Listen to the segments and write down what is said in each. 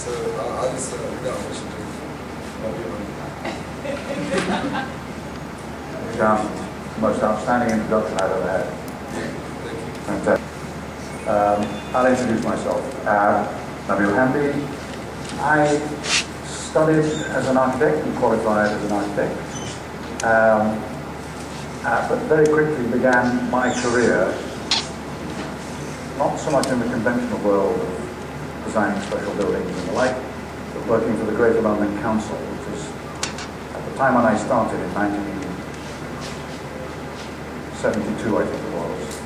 So I'll just read out what you do. The most outstanding introduction I've ever had. Thank you. I'll introduce myself. Nabeel Hamdi. I studied as an architect and qualified as an architect, but very quickly began my career not so much in the conventional world of designing special buildings and the like, but working for the Greater London Council, which is, at the time when I started in 1972, I think it was,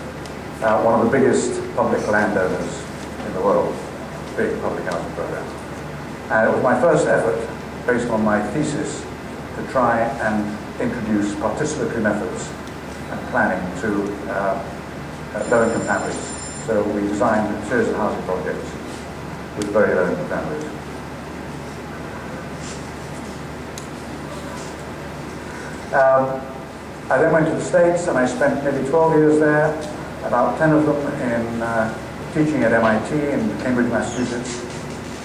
one of the biggest public landowners in the world, big public housing program. And it was my first effort, based on my thesis, to try and introduce participatory methods and planning to low-income families. So we designed a series of housing projects with very low-income families. I then went to the States and I spent nearly 12 years there, about 10 of them in teaching at MIT in Cambridge, Massachusetts,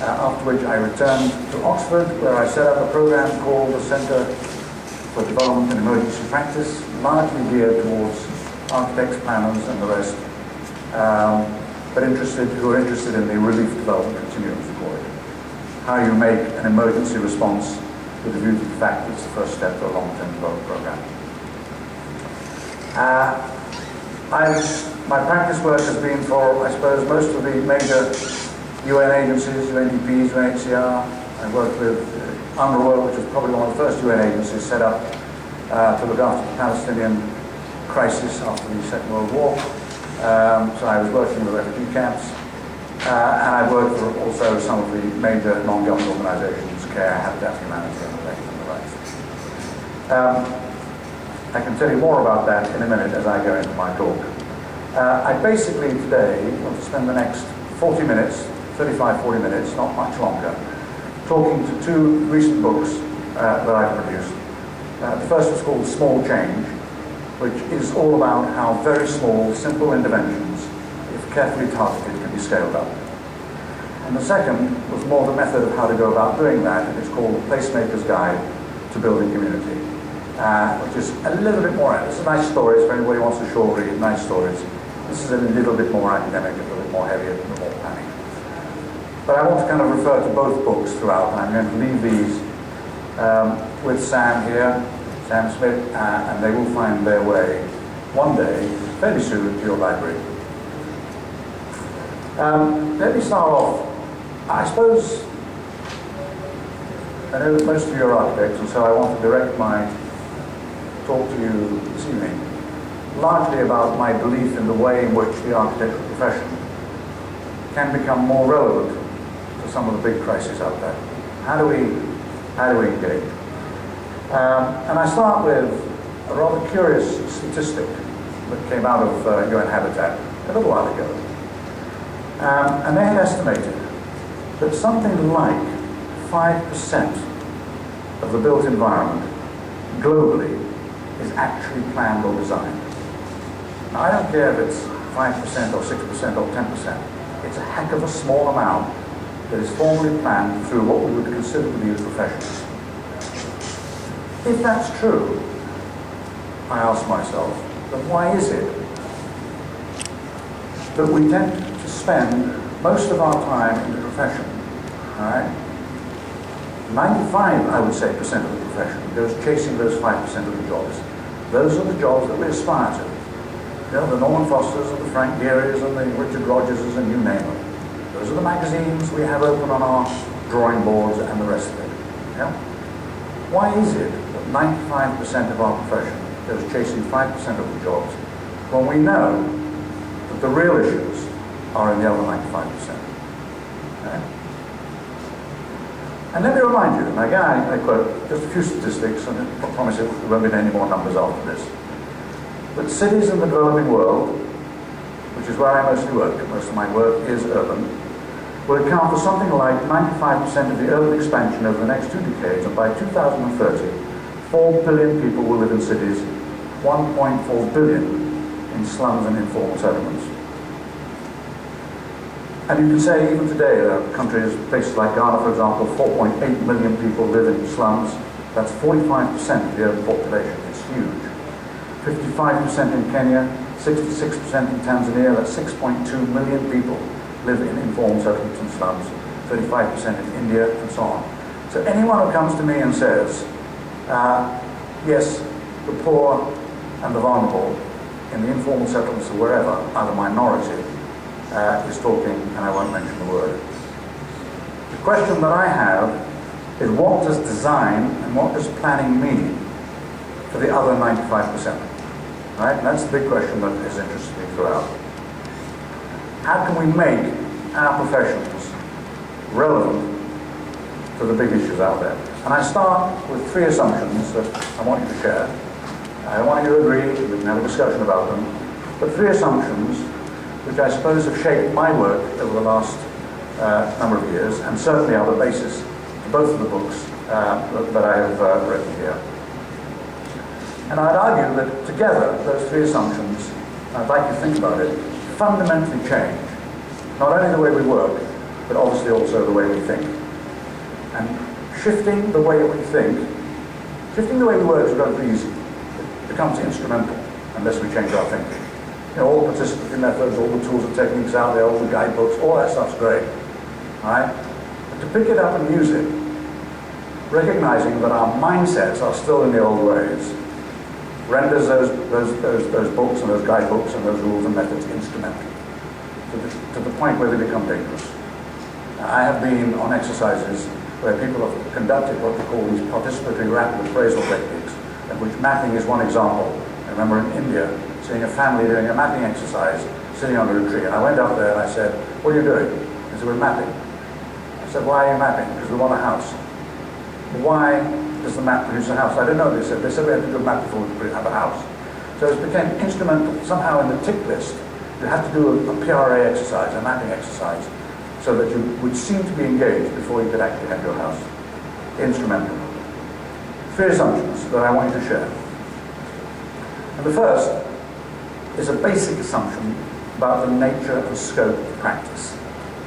after which I returned to Oxford, where I set up a program called the Center for Development and Emergency Practice, largely geared towards architects, planners, and the rest, but who are interested in the relief development continuum, as we call it. How you make an emergency response with a view to the fact that it's the first step for a long-term development program. My practice work has been for, I suppose, most of the major UN agencies, UNDPs, UNHCR. I worked with UNRWA, which was probably one of the first UN agencies set up to look after the Palestinian crisis after the Second World War. So I was working with refugee camps, and I worked for also some of the major non-government organizations, CARE, Habitat for Humanity, and the rest. I can tell you more about that in a minute as I go into my talk. I basically today want to spend the next 40 minutes, 35, 40 minutes, not much longer, talking to two recent books that I've produced. The first is called Small Change, which is all about how very small, simple interventions, if carefully targeted, can be scaled up. And the second was more the method of how to go about doing that, and it's called The Placemaker's Guide to Building Community, which is a little bit more, it's a nice stories for anybody who wants to short read, nice stories. This is a little bit more academic, a little bit more heavy, a little bit more planning. But I want to kind of refer to both books throughout, and I'm going to leave these with Sam here, Sam Smith, and they will find their way one day, fairly soon, to your library. Let me start off. I suppose, I know that most of you are architects, and so I want to direct my talk to you this evening largely about my belief in the way in which the architectural profession can become more relevant to some of the big crises out there. How do we engage? And I start with a rather curious statistic that came out of UN Habitat a little while ago. And they had estimated that something like 5% of the built environment globally is actually planned or designed. Now, I don't care if it's 5% or 6% or 10%. It's a heck of a small amount that is formally planned through what we would consider to be the professions. If that's true, I ask myself, then why is it that we tend to spend most of our time in the profession, all right? 95, I would say, percent of the profession goes chasing those 5% of the jobs. Those are the jobs that we aspire to. You know, the Norman Fosters and the Frank Gearys and the Richard Rogerses and you name them. Those are the magazines we have open on our drawing boards and the rest of it. Yeah? Why is it that 95% of our profession goes chasing 5% of the jobs when we know that the real issues are in the other 95%? Okay? And let me remind you, and again I quote just a few statistics, and I promise you there won't be any more numbers after this, but cities in the developing world, which is where I mostly work, most of my work is urban, will account for something like 95% of the urban expansion over the next 2 decades, and by 2030, 4 billion people will live in cities, 1.4 billion in slums and informal settlements. And you can say even today there are countries, places like Ghana for example, 4.8 million people live in slums. That's 45% of the urban population. It's huge. 55% in Kenya, 66% in Tanzania, that's 6.2 million people live in informal settlements and slums, 35% in India, and so on. So anyone who comes to me and says, yes, the poor and the vulnerable in the informal settlements or wherever are the minority, is talking, and I won't mention the word. The question that I have is, what does design and what does planning mean for the other 95%? Right? And that's the big question that has interested me throughout. How can we make our professions relevant to the big issues out there? And I start with three assumptions that I want you to share. I don't want you to agree, we can have a discussion about them, but three assumptions which I suppose have shaped my work over the last number of years, and certainly are the basis for both of the books that I have written here. And I'd argue that together, those three assumptions, I'd like you to think about it, fundamentally change not only the way we work, but obviously also the way we think. And shifting the way we think, shifting the way we work is relatively easy. It becomes instrumental unless we change our thinking. You know, all the participatory methods, all the tools and techniques out there, all the guidebooks, all that stuff's great. All right? But to pick it up and use it, recognizing that our mindsets are still in the old ways, renders those books and those guidebooks and those rules and methods instrumental to the point where they become dangerous. I have been on exercises where people have conducted what they call these participatory rapid appraisal techniques, in which mapping is one example. I remember in India seeing a family doing a mapping exercise sitting under a tree, and I went up there and I said, "What are you doing?" They said, "We're mapping." I said, "Why are you mapping?" "Because we want a house." "Why does the map produce a house?" "I don't know," they said we had to do a map before we have a house. So it became instrumental. Somehow in the tick list, you had to do a PRA exercise, a mapping exercise, so that you would seem to be engaged before you could actually have your house. Instrumental. Three assumptions that I want you to share. And the first is a basic assumption about the nature and scope of practice.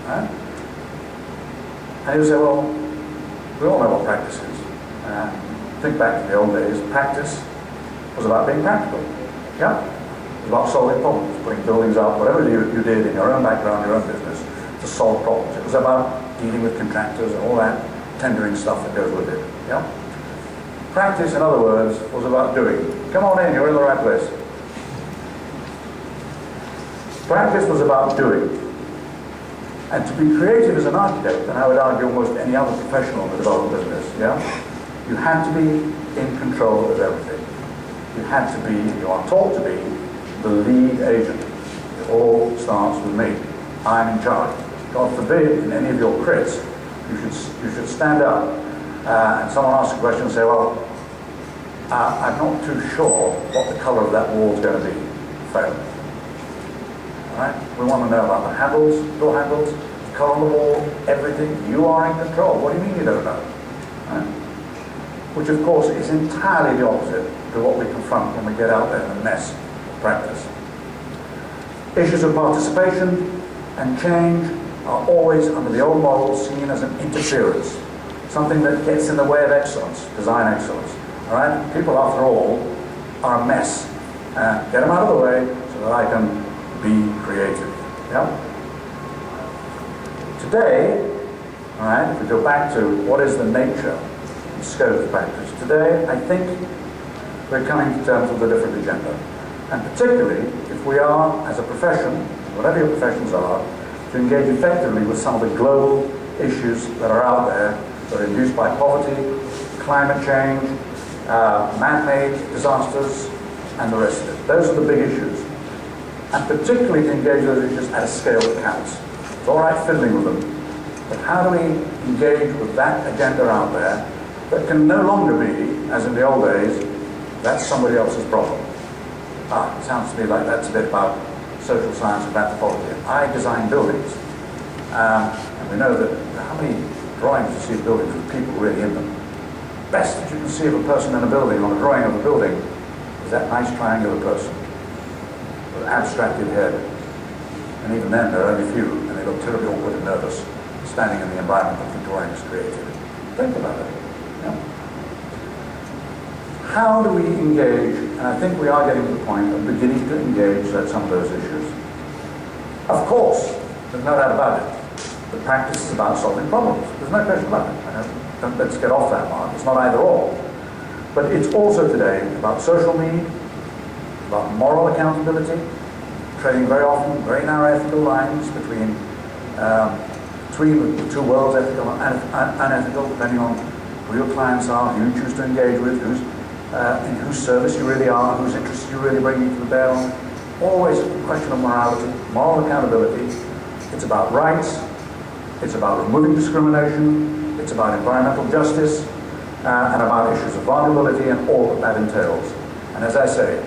Right? And you say, well, we all know what practice is. Think back to the old days. Practice was about being practical. Yeah? It was about solving problems, putting buildings up, whatever you did in your own background, your own business, to solve problems. It was about dealing with contractors and all that tendering stuff that goes with it. Yeah? Practice, in other words, was about doing. Come on in, you're in the right place. Practice was about doing. And to be creative as an architect, and I would argue almost any other professional in the development business, yeah, you had to be in control of everything. You had to be, you are taught to be, the lead agent. It all starts with me. I'm in charge. God forbid, in any of your crits, you should stand up and someone asks a question and say, well, I'm not too sure what the colour of that wall is going to be. Fail. Right? We want to know about the handles, door handles, the colour of the wall, everything. You are in control. What do you mean you don't know? Right? Which, of course, is entirely the opposite to what we confront when we get out there in the mess of practice. Issues of participation and change are always, under the old model, seen as an interference, something that gets in the way of excellence, design excellence. All right? People, after all, are a mess. Get them out of the way so that I can be creative. Yeah? Today, all right, if we go back to what is the nature and scope of practice, today I think we're coming to terms with a different agenda. And particularly if we are, as a profession, whatever your professions are, to engage effectively with some of the global issues that are out there that are induced by poverty, climate change, man-made disasters, and the rest of it. Those are the big issues. And particularly to engage those issues at a scale that counts. It's all right fiddling with them, but how do we engage with that agenda out there that can no longer be, as in the old days, that's somebody else's problem? It sounds to me like that's a bit about social science and anthropology. I design buildings, and we know that how many drawings you see of buildings with people really in them. Best that you can see of a person in a building, on a drawing of a building, is that nice triangular person with an abstracted head. And even then, there are only few, and they look terribly awkward and nervous, standing in the environment that the drawing has created. Think about it. Yeah? How do we engage, and I think we are getting to the point of beginning to engage some of those issues. Of course, there's no doubt about it. The practice is about solving problems. There's no question about it. Let's get off that mark. It's not either or. But it's also today about social need, about moral accountability, treading very often very narrow ethical lines between the two worlds, ethical and unethical, depending on who your clients are, who you choose to engage with, in whose service you really are, whose interests you really bring to bear on. Always a question of morality, moral accountability. It's about rights. It's about removing discrimination. It's about environmental justice, and about issues of vulnerability and all that entails. And as I say,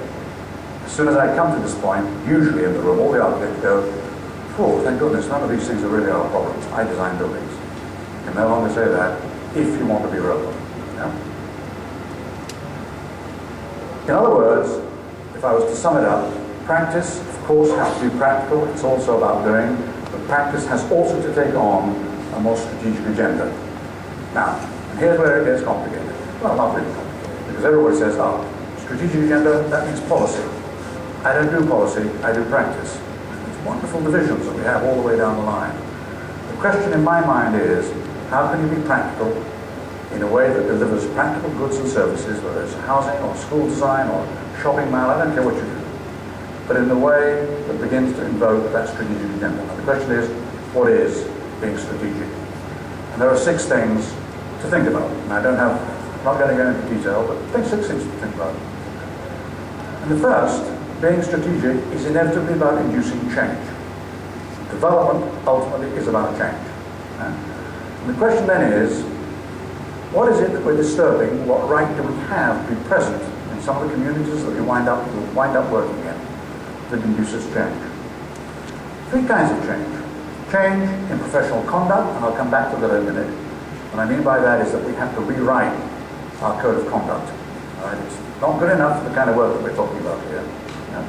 as soon as I come to this point, usually in the room, all the architects go, oh, thank goodness, none of these things are really our problems. I design buildings. You can no longer say that if you want to be relevant. Yeah? In other words, if I was to sum it up, practice, of course, has to be practical. It's also about doing, but practice has also to take on a more strategic agenda. Now, and here's where it gets complicated. Well, not really complicated, because everybody says, oh, strategic agenda, that means policy. I don't do policy, I do practice. It's wonderful divisions that we have all the way down the line. The question in my mind is, how can you be practical in a way that delivers practical goods and services, whether it's housing or school design or shopping mall, I don't care what you do, but in a way that begins to invoke that strategic agenda. Now the question is, what is being strategic? And there are 6 things to think about. And I'm not going to go into detail, but I think 6 things to think about. And the first, being strategic, is inevitably about inducing change. Development ultimately is about change. And the question then is, what is it that we're disturbing? What right do we have to be present in some of the communities that we wind up working in that induces change? 3 kinds of change. Change in professional conduct, and I'll come back to that in a minute. What I mean by that is that we have to rewrite our code of conduct. Right? It's not good enough for the kind of work that we're talking about here. Yeah?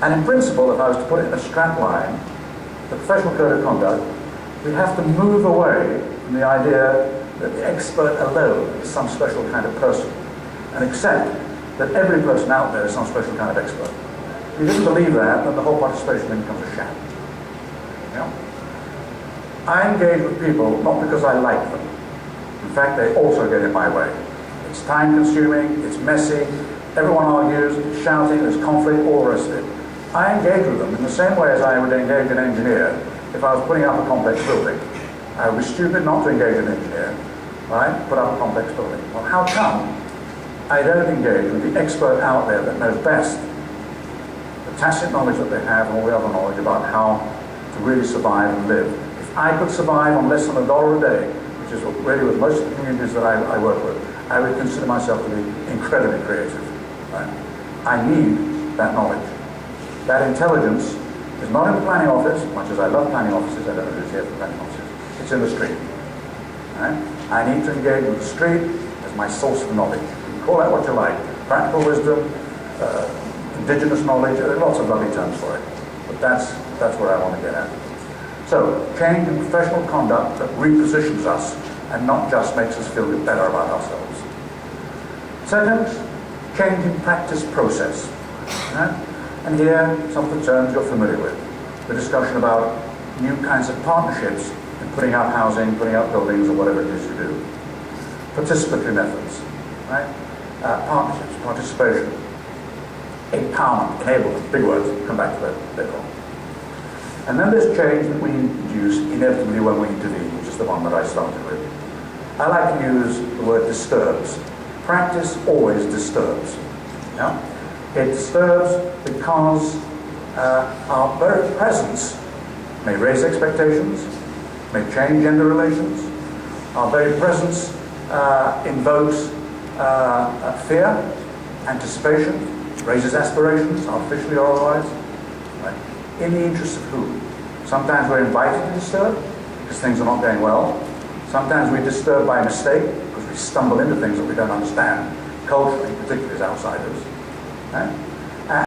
And in principle, if I was to put it in a strap line, the professional code of conduct, we have to move away from the idea that the expert alone is some special kind of person, and accept that every person out there is some special kind of expert. If you didn't believe that, then the whole participation then becomes a sham. Yeah? I engage with people not because I like them. In fact, they also get in my way. It's time-consuming, it's messy, everyone argues, it's shouting, there's conflict, all the rest of it. I engage with them in the same way as I would engage an engineer if I was putting up a complex building. I would be stupid not to engage an engineer, right? Put up a complex building. Well, how come I don't engage with the expert out there that knows best, the tacit knowledge that they have and all the other knowledge about how to really survive and live? If I could survive on less than $1 a day, which is really with most of the communities that I work with, I would consider myself to be incredibly creative. Right? I need that knowledge. That intelligence is not in the planning office, much as I love planning offices, I don't know who's here for planning offices. It's in the street. Right? I need to engage with the street as my source of knowledge. You can call that what you like. Practical wisdom, indigenous knowledge, there are lots of lovely terms for it. But that's what I want to get at. So, change in professional conduct that repositions us and not just makes us feel better about ourselves. Second, change in practice process. Right? And here, some of the terms you're familiar with. The discussion about new kinds of partnerships in putting up housing, putting up buildings, or whatever it is you do. Participatory methods, right? Partnerships, participation, empowerment, enablement, big words, come back to that later on. And then there's change that we induce inevitably when we intervene, which is the one that I started with. I like to use the word disturbs. Practice always disturbs. Yeah? It disturbs because our very presence may raise expectations, may change gender relations. Our very presence invokes fear, anticipation, raises aspirations, artificially or otherwise. Right? In the interest of who? Sometimes we're invited to disturb because things are not going well. Sometimes we disturb by mistake because we stumble into things that we don't understand, culturally, particularly as outsiders. Right?